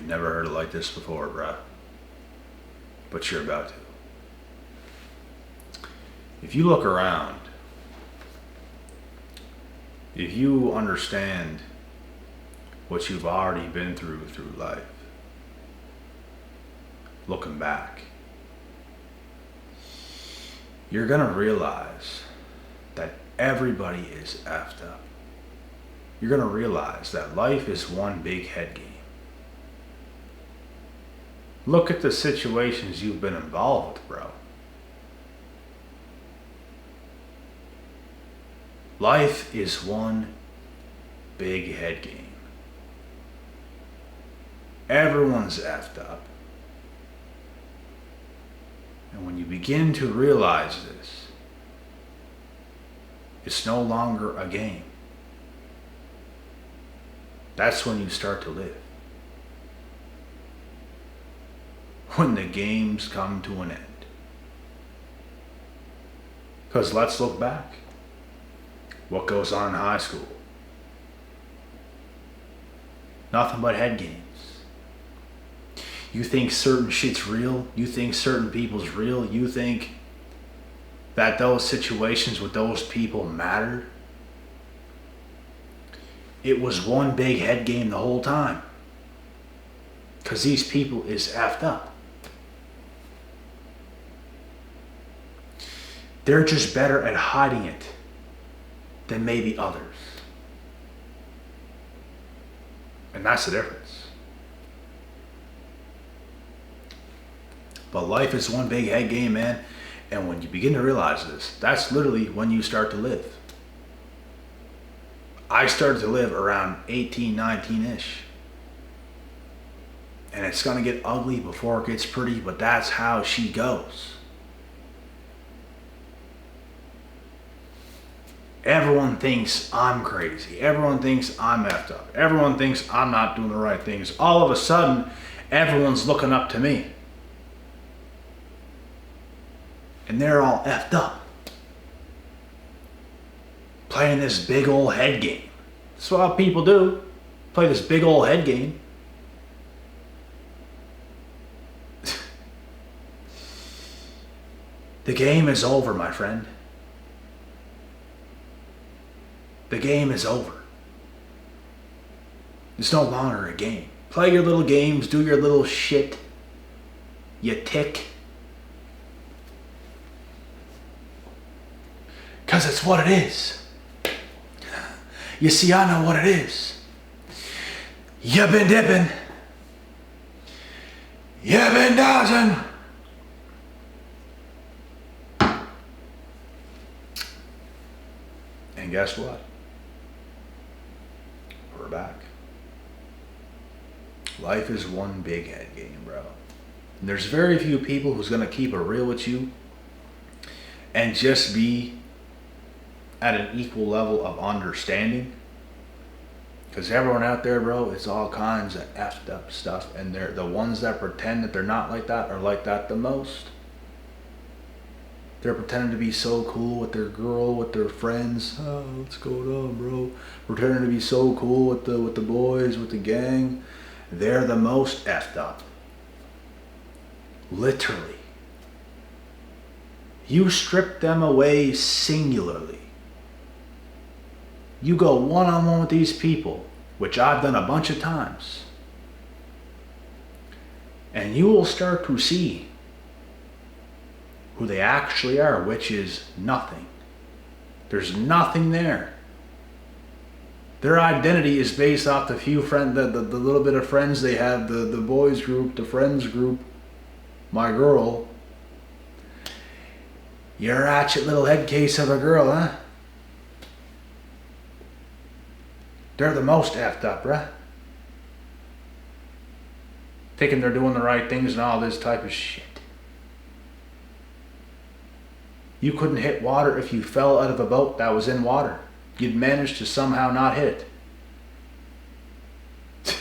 never heard it like this before, bruh. But you're about to. If you look around, if you understand what you've already been through life, looking back, you're gonna realize that everybody is effed up. You're gonna realize that life is one big head game. Look at the situations you've been involved with, bro. Life is one big head game. Everyone's effed up. And when you begin to realize this, it's no longer a game. That's when you start to live. When the games come to an end. Because let's look back. What goes on in high school? Nothing but head games. You think certain shit's real? You think certain people's real? You think that those situations with those people mattered? It was one big head game the whole time. Because these people is effed up. They're just better at hiding it than maybe others. And that's the difference. But life is one big head game, man. And when you begin to realize this, that's literally when you start to live. I started to live around 18, 19-ish. And it's gonna get ugly before it gets pretty, but that's how she goes. Everyone thinks I'm crazy. Everyone thinks I'm effed up. Everyone thinks I'm not doing the right things. All of a sudden, everyone's looking up to me. And they're all effed up. Playing this big old head game. That's what people do. Play this big old head game. The game is over, my friend. The game is over. It's no longer a game. Play your little games, do your little shit. You tick. Because it's what it is. You see, I know what it is. You've been dipping. You've been dodging. And guess what? We're back. Life is one big head game, bro. And there's very few people who's gonna keep it real with you and just be at an equal level of understanding. Because everyone out there, bro, it's all kinds of effed up stuff. And they're the ones that pretend that they're not like that are like that the most. They're pretending to be so cool with their girl, with their friends. Oh, what's going on, bro? Pretending to be so cool with the boys, with the gang. They're the most effed up. Literally. You strip them away singularly. You go one-on-one with these people, which I've done a bunch of times. And you will start to see who they actually are, which is nothing. There's nothing there. Their identity is based off the few friends, the little bit of friends they have, the boys group, the friends group, my girl. You're a ratchet little head case of a girl, huh? They're the most effed up, bruh. Thinking they're doing the right things and all this type of shit. You couldn't hit water if you fell out of a boat that was in water. You'd manage to somehow not hit it.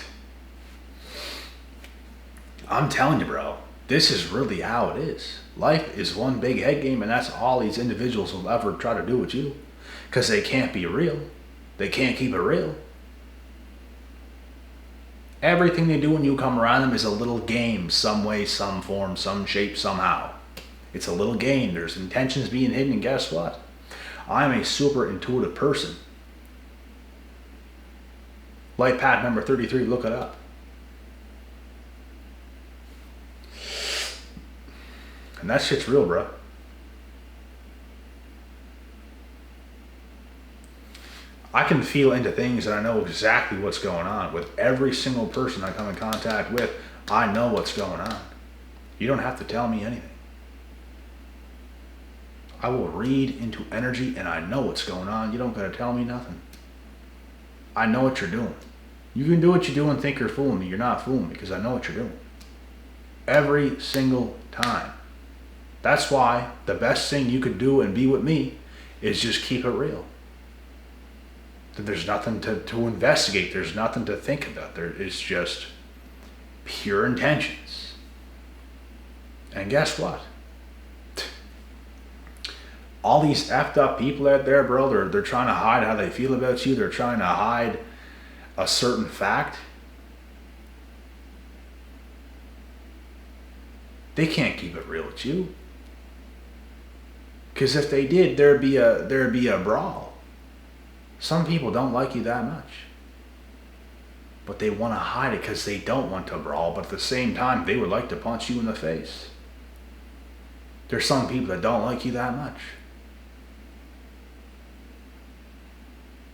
I'm telling you, bro, this is really how it is. Life is one big head game, and that's all these individuals will ever try to do with you. Because they can't be real. They can't keep it real. Everything they do when you come around them is a little game, some way, some form, some shape, somehow. It's a little game. There's intentions being hidden, and guess what? I'm a super intuitive person. Life path number 33, look it up. And that shit's real, bro. I can feel into things and I know exactly what's going on. With every single person I come in contact with, I know what's going on. You don't have to tell me anything. I will read into energy and I know what's going on. You don't gotta tell me nothing. I know what you're doing. You can do what you do and think you're fooling me. You're not fooling me because I know what you're doing. Every single time. That's why the best thing you could do and be with me is just keep it real. There's nothing to investigate. There's nothing to think about. There is just pure intentions. And guess what? All these effed up people out there, bro, they're trying to hide how they feel about you. They're trying to hide a certain fact. They can't keep it real with you. Because if they did, there'd be a brawl. Some people don't like you that much. But they want to hide it because they don't want to brawl. But at the same time, they would like to punch you in the face. There's some people that don't like you that much.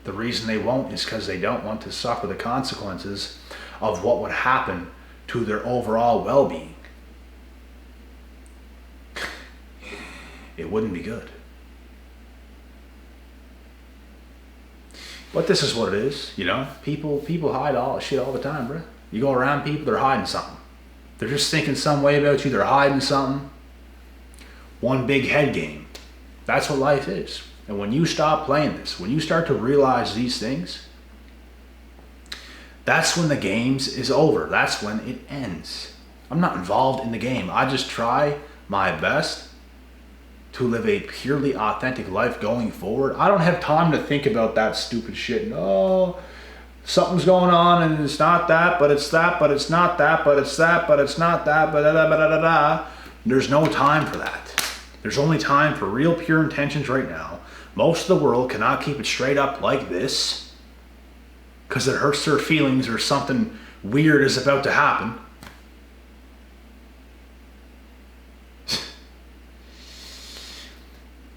The reason they won't is because they don't want to suffer the consequences of what would happen to their overall well-being. It wouldn't be good. But this is what it is, you know? People hide all shit all the time, bro. You go around people, they're hiding something. They're just thinking some way about you, they're hiding something. One big head game. That's what life is. And when you stop playing this, when you start to realize these things, that's when the games is over. That's when it ends. I'm not involved in the game. I just try my best to live a purely authentic life going forward. I don't have time to think about that stupid shit. No, something's going on and it's not that, but it's that, but it's not that, but it's that, but it's not that, but da da da da da. There's no time for that. There's only time for real pure intentions right now. Most of the world cannot keep it straight up like this because it hurts their feelings or something weird is about to happen.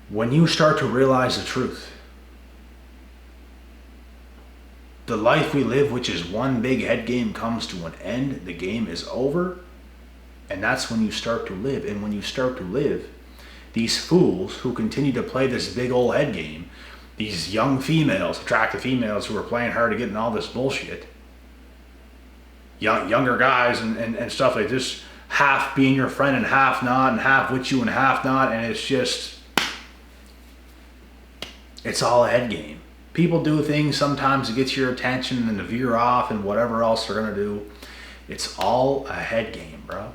When you start to realize the truth, the life we live, which is one big head game, comes to an end. The game is over. And that's when you start to live. And when you start to live, these fools who continue to play this big old head game, these young females, attractive females who are playing hard to get in all this bullshit, younger guys and stuff like this, half being your friend and half not, and half with you and half not, and it's just... it's all a head game. People do things sometimes to get your attention and to veer off and whatever else they're going to do. It's all a head game, bro.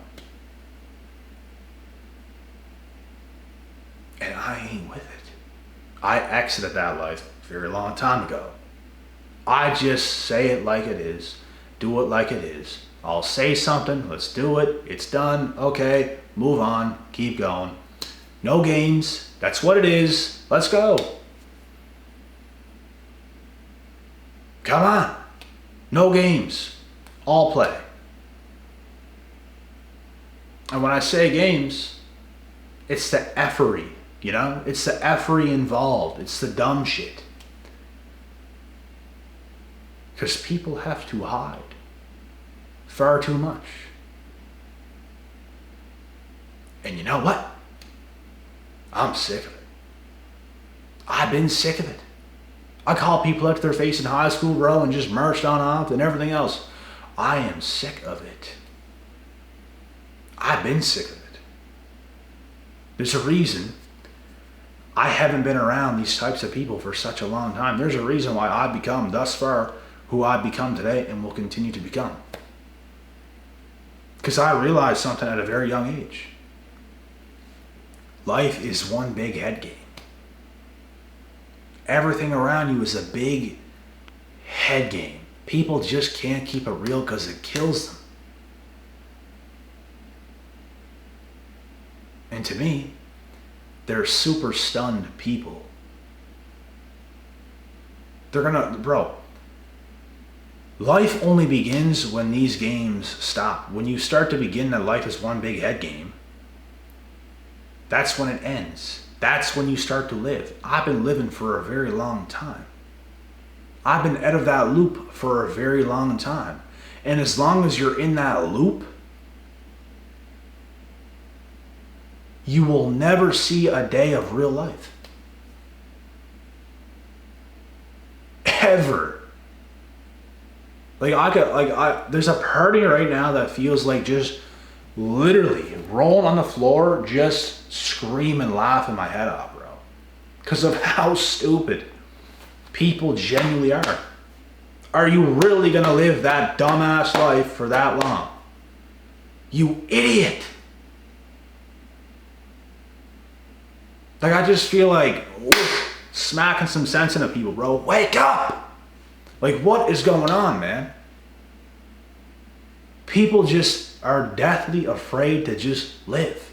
And I ain't with it. I exited that life a very long time ago. I just say it like it is. Do it like it is. I'll say something. Let's do it. It's done. Okay. Move on. Keep going. No games. That's what it is. Let's go. Come on. No games. All play. And when I say games, it's the effery, you know? It's the effery involved. It's the dumb shit. Because people have to hide far too much. And you know what? I'm sick of it. I've been sick of it. I call people up to their face in high school, bro, and just marched on off and everything else. I am sick of it. I've been sick of it. There's a reason I haven't been around these types of people for such a long time. There's a reason why I've become thus far who I've become today and will continue to become. Because I realized something at a very young age. Life is one big head game. Everything around you is a big head game. People just can't keep it real because it kills them. And to me, they're super stunned people. They're gonna, bro, life only begins when these games stop. When you start to begin that life is one big head game, that's when it ends. That's when you start to live. I've been living for a very long time. I've been out of that loop for a very long time. And as long as you're in that loop, you will never see a day of real life. Ever. There's a part of me right now that feels like just literally rolling on the floor, just screaming, laughing my head off, bro. Because of how stupid people genuinely are. Are you really gonna live that dumbass life for that long? You idiot. Like, I just feel like smacking some sense into people, bro. Wake up! Like, what is going on, man? People just are deathly afraid to just live.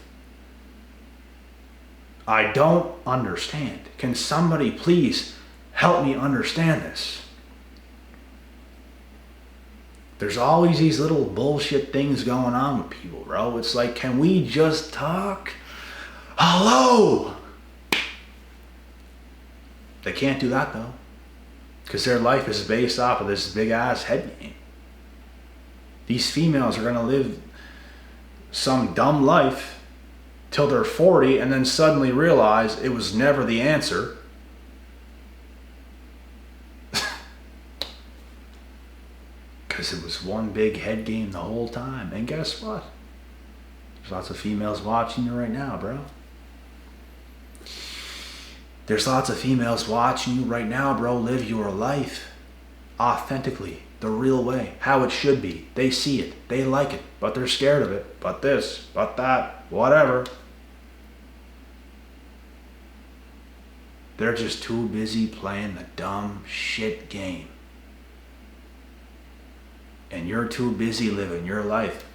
I don't understand. Can somebody please help me understand this? There's always these little bullshit things going on with people, bro. It's like, can we just talk? Hello! They can't do that though, because their life is based off of this big ass head game. These females are gonna live some dumb life till they're 40 and then suddenly realize it was never the answer. Because it was one big head game the whole time. And guess what? There's lots of females watching you right now, bro. There's lots of females watching you right now, bro. Live your life authentically, the real way, how it should be. They see it, they like it, but they're scared of it. But this, but that, whatever. They're just too busy playing the dumb shit game. And you're too busy living your life.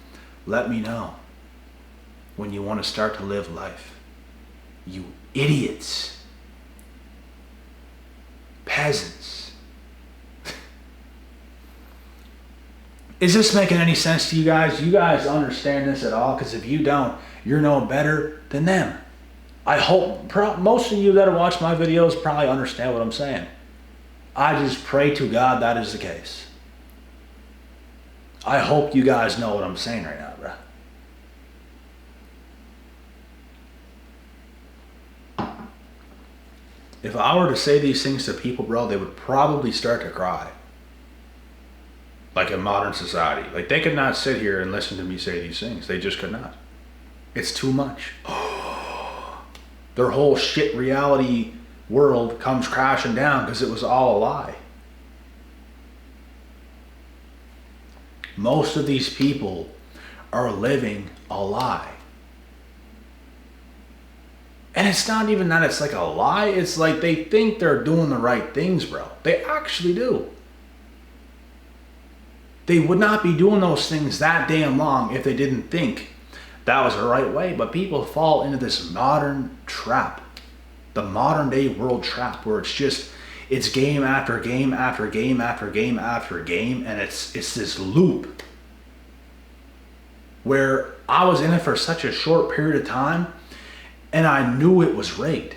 Let me know when you want to start to live life. You idiots. Peasants. Is this making any sense to you guys? You guys understand this at all? Because if you don't, you're no better than them. I hope most of you that watch my videos probably understand what I'm saying. I just pray to God that is the case. I hope you guys know what I'm saying right now, bro. If I were to say these things to people, bro, they would probably start to cry. Like in modern society. Like, they could not sit here and listen to me say these things. They just could not. It's too much. Their whole shit reality world comes crashing down because it was all a lie. Most of these people are living a lie. And it's not even that it's like a lie. It's like they think they're doing the right things, bro. They actually do. They would not be doing those things that damn long if they didn't think that was the right way. But people fall into this modern trap. The modern day world trap where it's game after game after game after game after game. And it's this loop where I was in it for such a short period of time. And I knew it was rigged.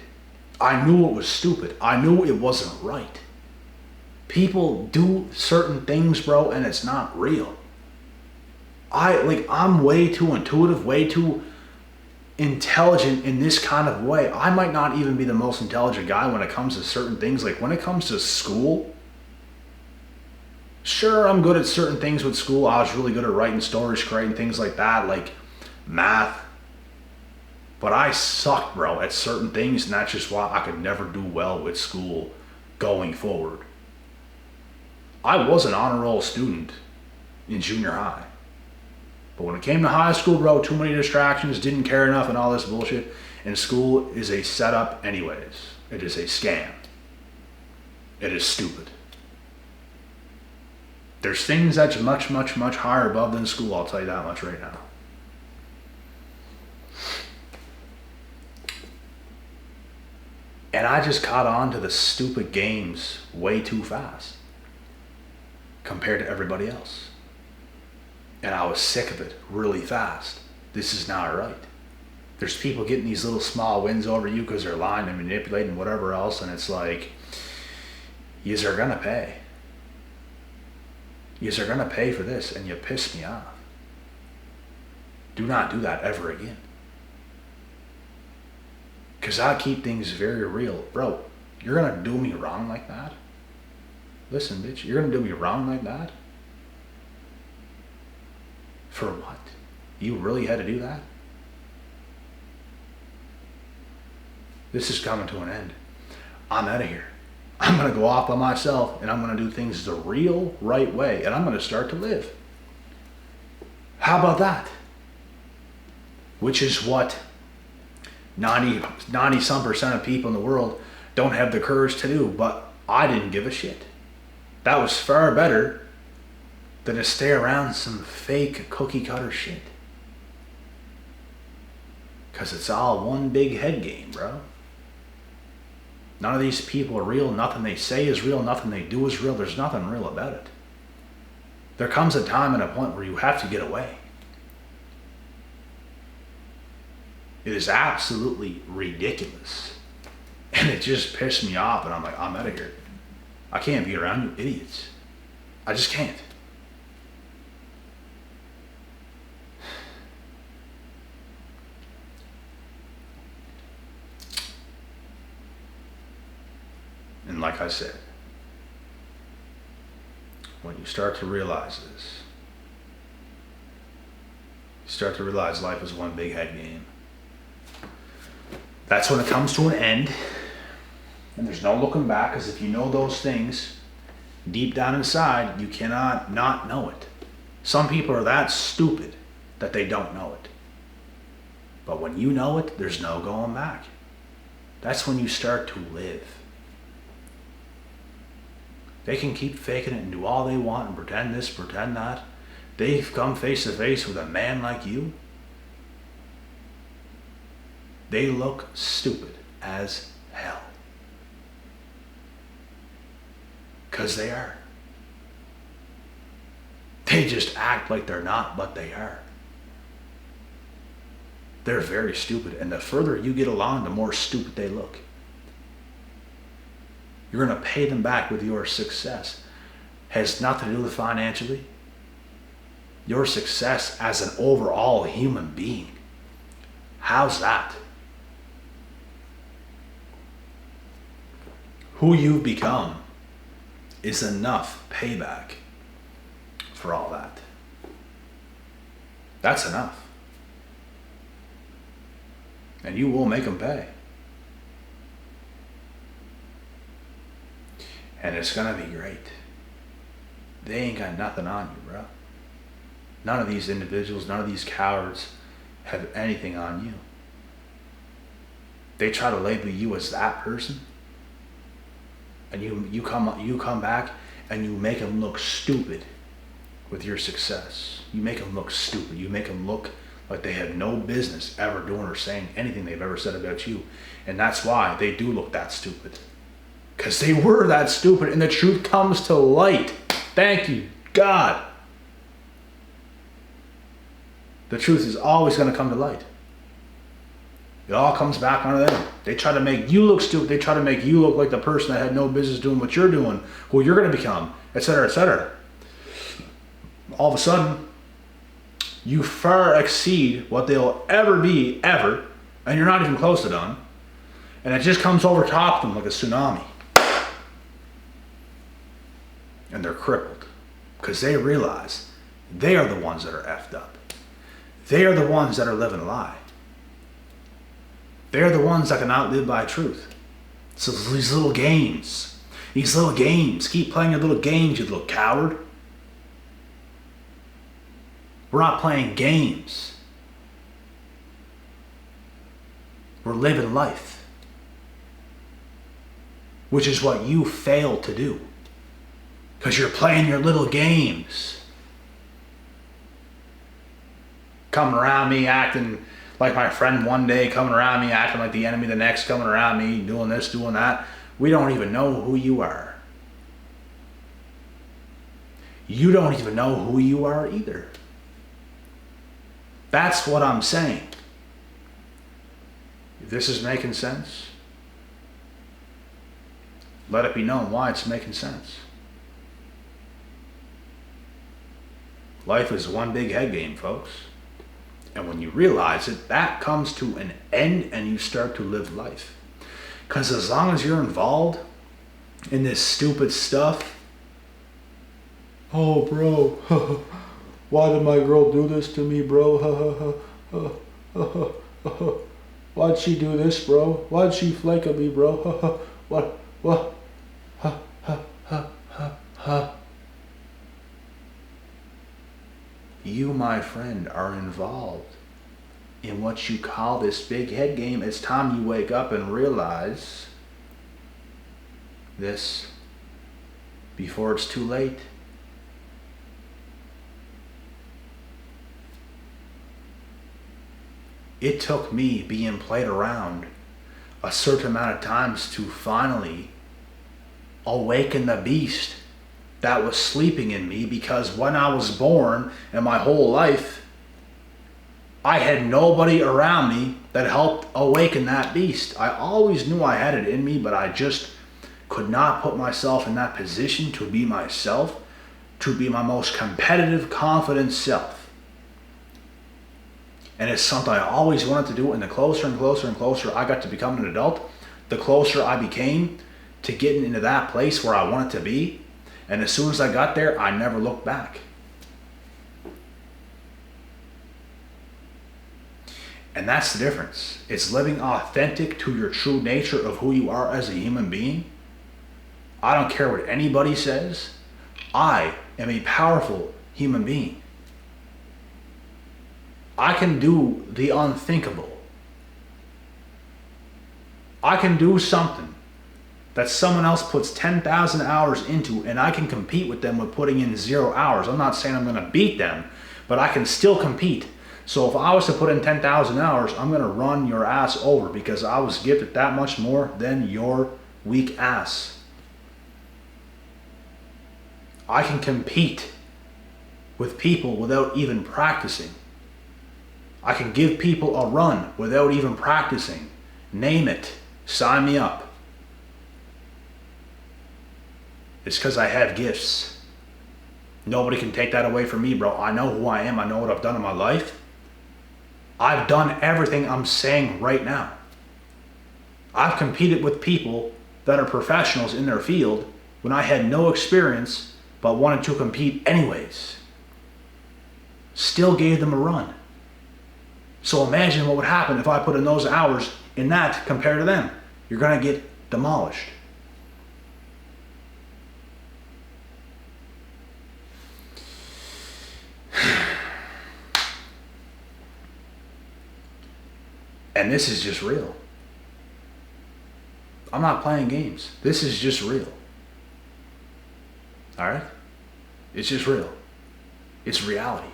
I knew it was stupid. I knew it wasn't right. People do certain things, bro, and it's not real. I'm way too intuitive, way too intelligent in this kind of way. I might not even be the most intelligent guy when it comes to certain things. Like when it comes to school, sure, I'm good at certain things with school. I was really good at writing stories, creating things like that, like math. But I sucked, bro, at certain things, and that's just why I could never do well with school going forward. I was an honor roll student in junior high. But when it came to high school, bro, too many distractions, didn't care enough and all this bullshit. And school is a setup anyways. It is a scam. It is stupid. There's things that's much, much, much higher above than school, I'll tell you that much right now. And I just caught on to the stupid games way too fast compared to everybody else. And I was sick of it really fast. This is not right. There's people getting these little small wins over you because they're lying and manipulating whatever else, and it's like, yous are gonna pay. Yous are gonna pay for this, and you piss me off. Do not do that ever again. Because I keep things very real. Bro, you're gonna do me wrong like that? Listen, bitch, you're gonna do me wrong like that? For what? You really had to do that? This is coming to an end. I'm out of here. I'm going to go off by myself, and I'm going to do things the real right way, and I'm going to start to live. How about that? Which is what 90-some% of people in the world don't have the courage to do, but I didn't give a shit. That was far better than to stay around some fake cookie cutter shit. Because it's all one big head game, bro. None of these people are real. Nothing they say is real. Nothing they do is real. There's nothing real about it. There comes a time and a point where you have to get away. It is absolutely ridiculous. And it just pissed me off. And I'm like, I'm out of here. I can't be around you idiots. I just can't. And like I said, when you start to realize this, you start to realize life is one big head game. That's when it comes to an end, and there's no looking back, because if you know those things deep down inside, you cannot not know it. Some people are that stupid that they don't know it. But when you know it, there's no going back. That's when you start to live. They can keep faking it and do all they want and pretend this, pretend that. They've come face to face with a man like you. They look stupid as hell. 'Cause they are. They just act like they're not, but they are. They're very stupid, and the further you get along, the more stupid they look. You're going to pay them back with your success. Has nothing to do with financially. Your success as an overall human being. How's that? Who you've become is enough payback for all that. That's enough. And you will make them pay. And it's going to be great. They ain't got nothing on you, bro. None of these individuals, none of these cowards have anything on you. They try to label you as that person. And you come back and you make them look stupid with your success. You make them look stupid. You make them look like they have no business ever doing or saying anything they've ever said about you. And that's why they do look that stupid. Because they were that stupid, and the truth comes to light. Thank you, God. The truth is always going to come to light. It all comes back onto them. They try to make you look stupid. They try to make you look like the person that had no business doing what you're doing, who you're going to become, etc., etc. All of a sudden, you far exceed what they'll ever be, ever, and you're not even close to done. And it just comes over top of them like a tsunami. And they're crippled because they realize they are the ones that are effed up. They are the ones that are living a lie. They're the ones that can outlive by truth. So these little games, keep playing your little games, you little coward. We're not playing games. We're living life, which is what you fail to do. Because you're playing your little games. Coming around me acting like my friend one day, coming around me acting like the enemy the next, coming around me doing this, doing that. We don't even know who you are. You don't even know who you are either. That's what I'm saying. If this is making sense, let it be known why it's making sense. Life is one big head game, folks. And when you realize it, that comes to an end and you start to live life. Because as long as you're involved in this stupid stuff, oh, bro, why did my girl do this to me, bro? Why'd she do this, bro? Why'd she flake at me, bro? What? You, my friend, are involved in what you call this big head game. It's time you wake up and realize this before it's too late. It took me being played around a certain amount of times to finally awaken the beast that was sleeping in me, because when I was born and my whole life, I had nobody around me that helped awaken that beast. I always knew I had it in me, but I just could not put myself in that position to be myself, to be my most competitive, confident self. And it's something I always wanted to do, and the closer and closer and closer I got to becoming an adult, the closer I became to getting into that place where I wanted to be. And as soon as I got there, I never looked back. And that's the difference. It's living authentic to your true nature of who you are as a human being. I don't care what anybody says. I am a powerful human being. I can do the unthinkable. I can do something that someone else puts 10,000 hours into, and I can compete with them with putting in 0 hours. I'm not saying I'm going to beat them, but I can still compete. So if I was to put in 10,000 hours, I'm going to run your ass over because I was gifted that much more than your weak ass. I can compete with people without even practicing. I can give people a run without even practicing. Name it. Sign me up. It's because I have gifts. Nobody can take that away from me, bro. I know who I am. I know what I've done in my life. I've done everything I'm saying right now. I've competed with people that are professionals in their field when I had no experience but wanted to compete anyways. Still gave them a run. So imagine what would happen if I put in those hours in that compared to them. You're going to get demolished. And this is just real. I'm not playing games. This is just real. All right? It's just real. It's reality.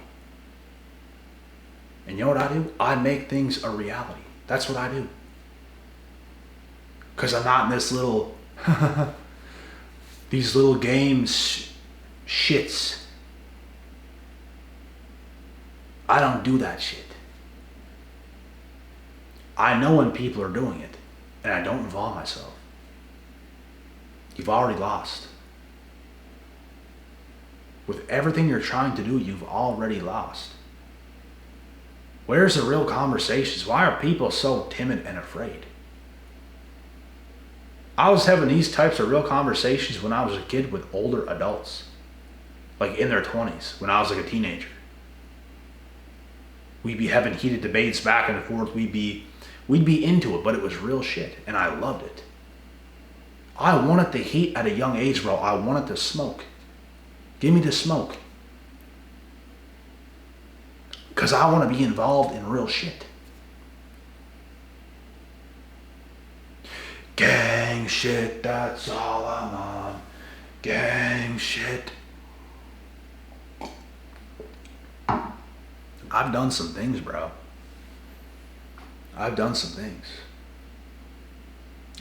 And you know what I do? I make things a reality. That's what I do. Because I'm not in this little, these little games shits. I don't do that shit. I know when people are doing it, and I don't involve myself. You've already lost. With everything you're trying to do, you've already lost. Where's the real conversations? Why are people so timid and afraid? I was having these types of real conversations when I was a kid with older adults, like in their 20s, when I was like a teenager. We'd be having heated debates back and forth. We'd be into it, but it was real shit, and I loved it. I wanted the heat at a young age, bro. I wanted to smoke. Give me the smoke. Because I want to be involved in real shit. Gang shit, that's all I'm on. Gang shit. I've done some things, bro. I've done some things.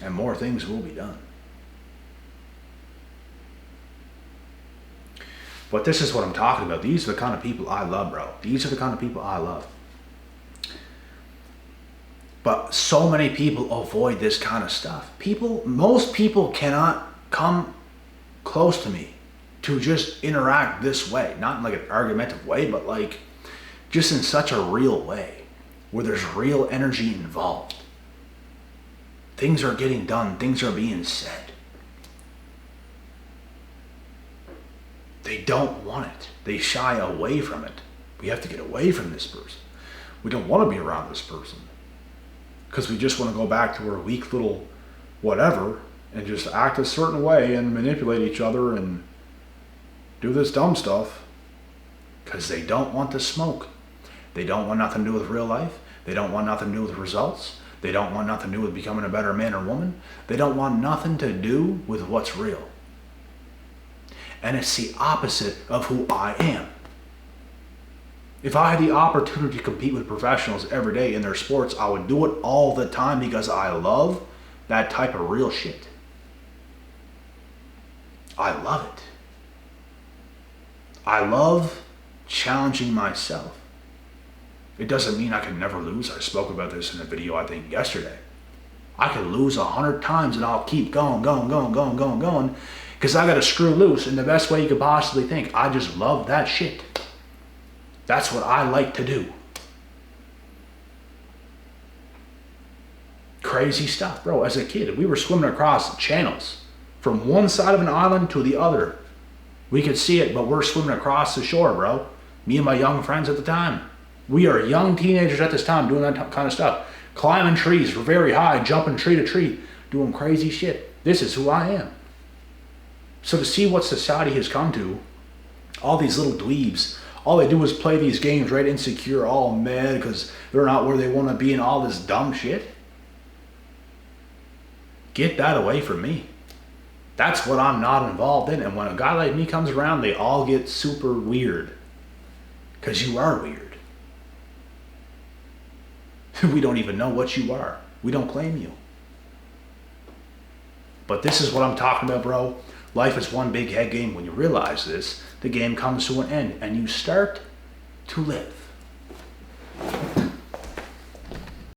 And more things will be done. But this is what I'm talking about. These are the kind of people I love, bro. These are the kind of people I love. But so many people avoid this kind of stuff. Most people cannot come close to me to just interact this way. Not in like an argumentative way, but like just in such a real way where there's real energy involved. Things are getting done. Things are being said. They don't want it. They shy away from it. We have to get away from this person. We don't want to be around this person. Because we just want to go back to our weak little whatever and just act a certain way and manipulate each other and do this dumb stuff. Because they don't want the smoke. They don't want nothing to do with real life. They don't want nothing to do with results. They don't want nothing to do with becoming a better man or woman. They don't want nothing to do with what's real. And it's the opposite of who I am. If I had the opportunity to compete with professionals every day in their sports, I would do it all the time because I love that type of real shit. I love it. I love challenging myself. It doesn't mean I can never lose. I spoke about this in a video, I think, yesterday. I can lose 100 times and I'll keep going, because I got to screw loose in the best way you could possibly think. I just love that shit. That's what I like to do. Crazy stuff, bro. As a kid, we were swimming across channels from one side of an island to the other. We could see it, but we're swimming across the shore, bro. Me and my young friends at the time. We are young teenagers at this time doing that kind of stuff. Climbing trees very high, jumping tree to tree, doing crazy shit. This is who I am. So to see what society has come to, all these little dweebs, all they do is play these games, right? Insecure, all mad because they're not where they want to be and all this dumb shit. Get that away from me. That's what I'm not involved in. And when a guy like me comes around, they all get super weird. Because you are weird. We don't even know what you are. We don't claim you. But this is what I'm talking about, bro. Life is one big head game. When you realize this, the game comes to an end and you start to live.